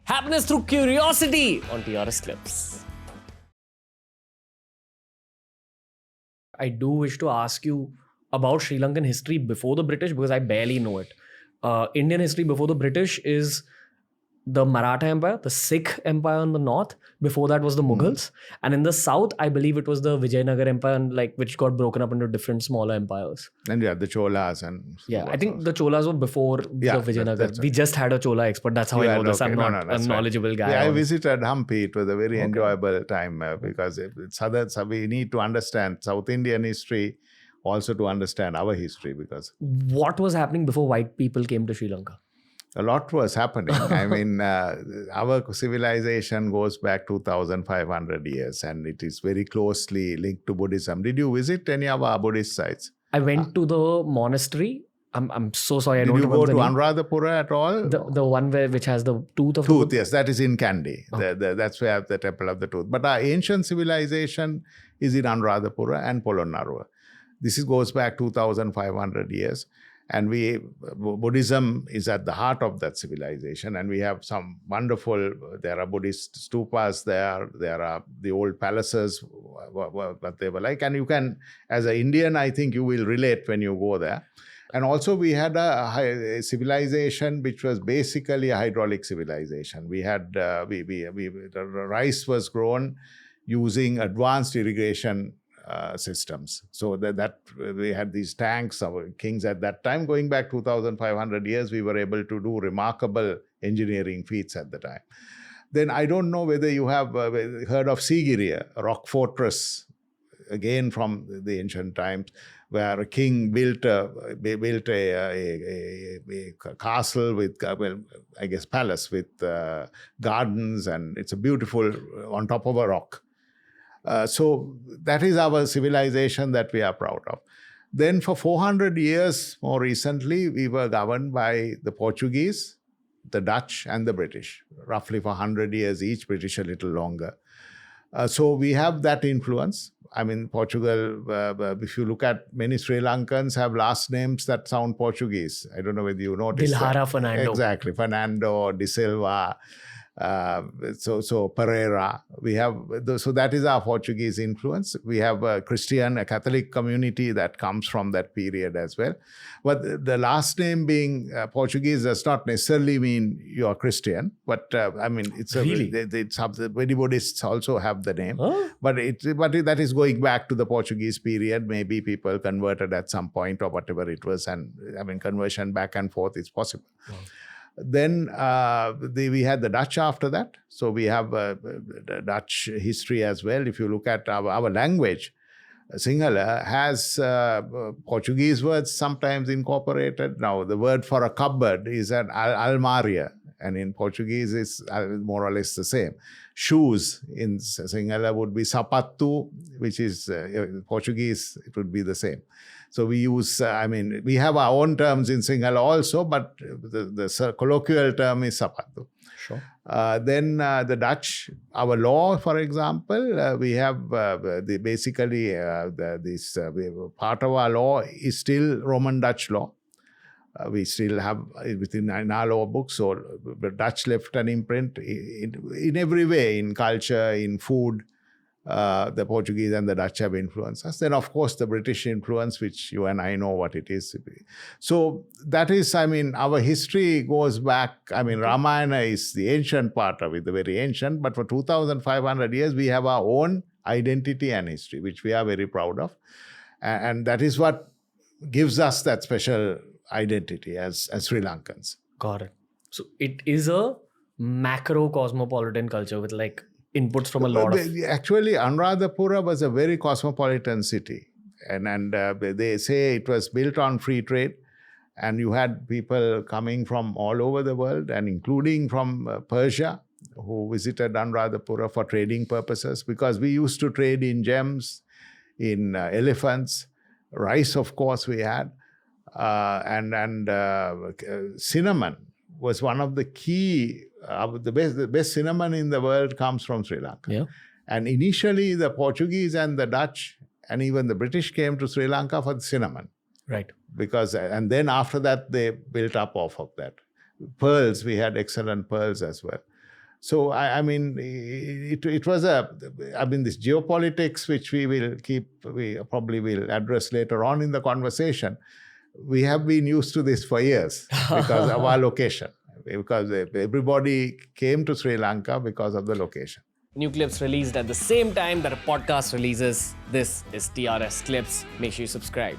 Happiness through curiosity on TRS Clips. I do wish to ask you about Sri Lankan history before the British because I barely know it. Indian history before the British is the Maratha Empire, the Sikh Empire in the north. Before that was the Mughals. And in the south, I believe it was the Vijayanagar Empire, and which got broken up into different smaller empires. And the Cholas and... I think the Cholas were before the Vijayanagar. That's We just had a Chola expert. That's how I know this. I'm not a knowledgeable guy. Yeah, I visited Hampi. It was a very enjoyable time because we need to understand South Indian history also to understand our history. Because what was happening before white people came to Sri Lanka? A lot was happening. I mean, our civilization goes back 2,500 years and it is very closely linked to Buddhism. Did you visit any of our Buddhist sites? I went to the monastery. I'm so sorry. Did you go to Anuradhapura at all? The one which has the tooth of Tooth, yes. That is in Kandy. That's where the Temple of the Tooth. But our ancient civilization is in Anuradhapura and Polonnaruwa. This goes back 2,500 years. And Buddhism is at the heart of that civilization. And we have some wonderful, there are Buddhist stupas there are the old palaces, what they were like. And you can, as an Indian, I think you will relate when you go there. And also we had a civilization which was basically a hydraulic civilization. We had, the rice was grown using advanced irrigation systems. So that we had these tanks. Our kings at that time, going back 2,500 years, we were able to do remarkable engineering feats at the time. Then I don't know whether you have heard of Sigiriya, a rock fortress, again from the ancient times, where a king built a castle with, I guess palace with gardens, and it's a beautiful on top of a rock. So that is our civilization that we are proud of. Then for 400 years, more recently, we were governed by the Portuguese, the Dutch and the British, roughly for 100 years each, British a little longer. So we have that influence. I mean, Portugal, if you look at many Sri Lankans have last names that sound Portuguese. I don't know whether you noticed Dilhara Fernando. Exactly, Fernando, De Silva. So Pereira, we have, so that is our Portuguese influence. We have a Catholic community that comes from that period as well. But the last name being Portuguese does not necessarily mean you are Christian. But I mean, it's really? Many Buddhists also have the name. Huh? But that is going back to the Portuguese period. Maybe people converted at some point or whatever it was. And I mean, conversion back and forth is possible. Wow. Then we had the Dutch after that. So we have the Dutch history as well. If you look at our language, Sinhala has Portuguese words sometimes incorporated. Now, the word for a cupboard is an almaria. And in Portuguese, it's more or less the same. Shoes in Sinhala would be sapato, which is Portuguese, it would be the same. So we use, we have our own terms in Sinhala also, but the colloquial term is sapato. Sure. Then the Dutch, our law, for example, we have basically part of our law is still Roman Dutch law. We still have within our law books. So the Dutch left an imprint in every way, in culture, in food. The Portuguese and the Dutch have influenced us. Then, of course, the British influence, which you and I know what it is. So that is, our history goes back. Ramayana is the ancient part of it, the very ancient. But for 2,500 years, we have our own identity and history, which we are very proud of. And that is what gives us that special identity as Sri Lankans. Got it. So it is a macro cosmopolitan culture with inputs from a lot of... Actually, Anuradhapura was a very cosmopolitan city. And they say it was built on free trade. And you had people coming from all over the world, and including from Persia, who visited Anuradhapura for trading purposes. Because we used to trade in gems, in elephants, rice, of course, we had. And cinnamon was one of the key... the best cinnamon in the world comes from Sri Lanka. Yeah. And initially, the Portuguese and the Dutch and even the British came to Sri Lanka for the cinnamon. Right. And then after that, they built up off of that. Pearls, we had excellent pearls as well. So, I mean, it was this geopolitics, which we probably will address later on in the conversation. We have been used to this for years because of our location, because everybody came to Sri Lanka because of the location. New clips released at the same time that a podcast releases. This is TRS Clips. Make sure you subscribe.